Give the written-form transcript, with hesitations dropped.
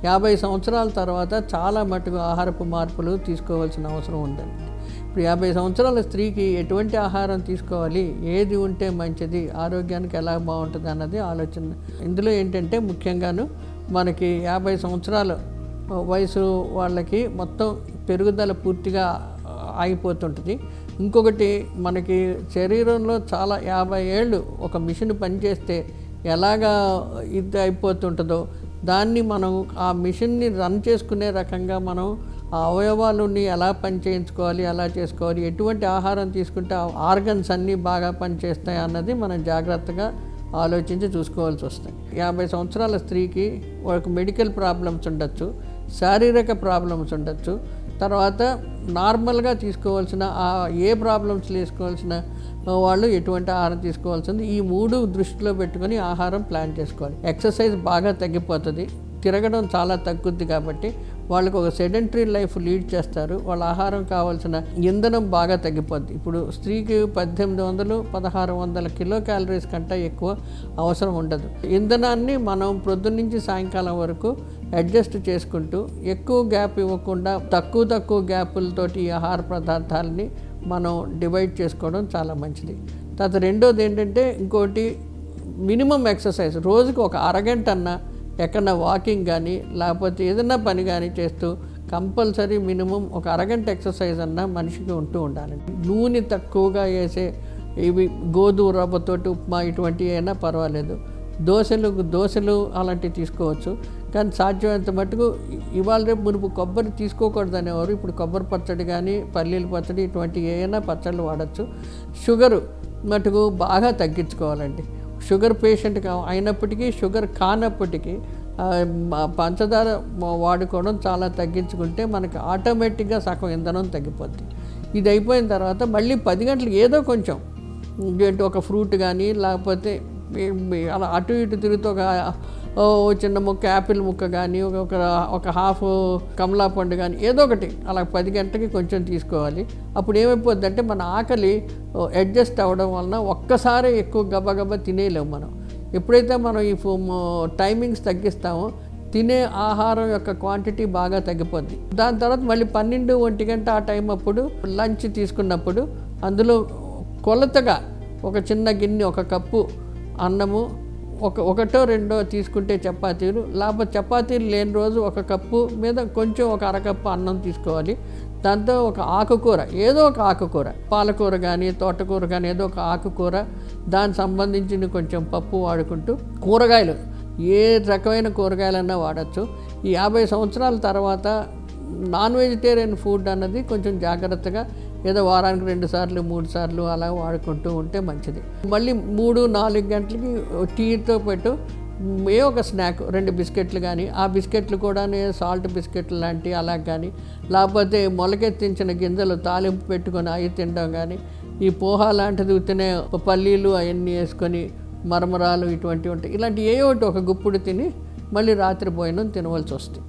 50 సంవత్సరాల తర్వాత చాలా మటుకు ఆహారపు మార్పులు తీసుకోవాల్సిన అవసరం ఉందండి. ఇప్పుడు 50 సంవత్సరాల స్త్రీకి ఎటువంటి ఆహారం తీసుకోవాలి, ఏది ఉంటే మంచిది, ఆరోగ్యానికి ఎలా బాగుంటుంది అన్నది ఆలోచన. ఇందులో ఏంటంటే ముఖ్యంగాను మనకి 50 సంవత్సరాల వయసు వాళ్ళకి మొత్తం పెరుగుదల పూర్తిగా ఆగిపోతుంటుంది. ఇంకొకటి మనకి శరీరంలో చాలా 50 ఏళ్ళు ఒక మిషన్ పనిచేస్తే ఎలాగా ఇది అయిపోతుంటుందో దాన్ని మనం ఆ మిషన్ని రన్ చేసుకునే రకంగా మనం ఆ అవయవాలని ఎలా పని చేయించుకోవాలి, ఎలా చేసుకోవాలి, ఎటువంటి ఆహారం తీసుకుంటే ఆ ఆర్గన్స్ అన్నీ బాగా పనిచేస్తాయి అన్నది మనం జాగ్రత్తగా ఆలోచించి చూసుకోవాల్సి వస్తాయి. 50 సంవత్సరాల స్త్రీకి ఒక మెడికల్ ప్రాబ్లమ్స్ ఉండొచ్చు, శారీరక ప్రాబ్లమ్స్ ఉండొచ్చు, తర్వాత నార్మల్గా తీసుకోవాల్సిన ఏ ప్రాబ్లమ్స్ తీసుకోవాల్సిన వాళ్ళు ఎటువంటి ఆహారం తీసుకోవాల్సింది, ఈ 3 దృష్టిలో పెట్టుకొని ఆహారం ప్లాన్ చేసుకోవాలి. ఎక్సర్సైజ్ బాగా తగ్గిపోతుంది, తిరగడం చాలా తగ్గుద్ది కాబట్టి వాళ్ళకు ఒక సెడెంటరీ లైఫ్ లీడ్ చేస్తారు. వాళ్ళ ఆహారం కావాల్సిన ఇంధనం బాగా తగ్గిపోద్ది. ఇప్పుడు స్త్రీకి 1800-1600 కిలో క్యాలరీస్ కంటే ఎక్కువ అవసరం ఉండదు. ఇంధనాన్ని మనం ప్రొద్దున నుంచి సాయంకాలం వరకు అడ్జస్ట్ చేసుకుంటూ ఎక్కువ గ్యాప్ ఇవ్వకుండా తక్కువ గ్యాపులతోటి ఈ ఆహార పదార్థాలని మనం డివైడ్ చేసుకోవడం చాలా మంచిది. తర్వాత రెండోది ఏంటంటే ఇంకోటి మినిమం ఎక్సర్సైజ్, రోజుకి ఒక అరగంట అన్నా ఎక్కడన్నా వాకింగ్ కానీ లేకపోతే ఏదైనా పని కానీ చేస్తూ కంపల్సరీ మినిమం ఒక అరగంట ఎక్సర్సైజ్ అన్నా మనిషికి ఉండాలి. నూనె తక్కువగా వేసే ఇవి గోధుమ రవ్వతోటి ఉప్మా ఇటువంటివి అయినా పర్వాలేదు. దోశలు అలాంటివి తీసుకోవచ్చు. కానీ సాధ్యమైనంత మటుకు ఇవాళ రేపు మునుపు కొబ్బరి తీసుకోకూడదు అనేవారు, ఇప్పుడు కొబ్బరి పచ్చడి కానీ పల్లీల పచ్చడి ఇటువంటి ఏమైనా పచ్చళ్ళు వాడచ్చు. షుగరు మటుకు బాగా తగ్గించుకోవాలండి. షుగర్ పేషెంట్ అయినప్పటికీ షుగర్ కానప్పటికీ పంచదార వాడుకోవడం చాలా తగ్గించుకుంటే మనకి ఆటోమేటిక్గా సగం ఇంధనం తగ్గిపోద్ది. ఇది అయిపోయిన తర్వాత మళ్ళీ 10 గంటలకు ఏదో కొంచెం ఒక ఫ్రూట్ కానీ లేకపోతే అలా అటు ఇటు తిరుగుతూ ఒక చిన్న ముక్క యాపిల్ ముక్క కానీ ఒక హాఫ్ కమలా పండు కానీ ఏదో ఒకటి అలా 10 గంటలకి కొంచెం తీసుకోవాలి. అప్పుడు ఏమైపోద్ది అంటే మన ఆకలి అడ్జస్ట్ అవ్వడం వలన ఒక్కసారి ఎక్కువ గబగబా తినేయలేము మనం. ఎప్పుడైతే మనం ఈ టైమింగ్స్ తగ్గిస్తామో తినే ఆహారం యొక్క క్వాంటిటీ బాగా తగ్గిపోద్ది. దాని తర్వాత మళ్ళీ 12-1 గంట ఆ టైం అప్పుడు లంచ్ తీసుకున్నప్పుడు అందులో కొలతగా ఒక చిన్న గిన్నె 1 కప్పు అన్నము, ఒకటో రెండో తీసుకుంటే చపాతీలు, లేకపోతే చపాతీలు లేని రోజు 1 కప్పు మీద కొంచెం ఒక అరకప్పు అన్నం తీసుకోవాలి. దాంతో ఒక ఆకుకూర, ఏదో ఒక ఆకుకూర, పాలకూర కానీ తోటకూర కానీ ఏదో ఒక ఆకుకూర, దానికి సంబంధించిన కొంచెం పప్పు వాడుకుంటూ కూరగాయలు ఏ రకమైన కూరగాయలన్నా వాడచ్చు. ఈ 50 సంవత్సరాల తర్వాత నాన్ వెజిటేరియన్ ఫుడ్ అన్నది కొంచెం జాగ్రత్తగా ఏదో వారానికి 2 సార్లు 3 సార్లు అలా వాడుకుంటూ ఉంటే మంచిది. మళ్ళీ 3-4 గంటలకి టీతో పాటు ఒక స్నాక్ 2 బిస్కెట్లు కానీ, ఆ బిస్కెట్లు కూడా సాల్ట్ బిస్కెట్లు లాంటివి అలా కానీ, లేకపోతే మొలకెత్తించిన గింజలు తాలింపు పెట్టుకొని అవి తినడం కానీ, ఈ పోహా లాంటిది తినే పల్లీలు అవన్నీ వేసుకొని మరమరాలు ఇటువంటివి ఉంటాయి. ఇలాంటి ఒకటి ఒక గుప్పుడు తిని మళ్ళీ రాత్రి భోజనం తినవలసి వస్తుంది.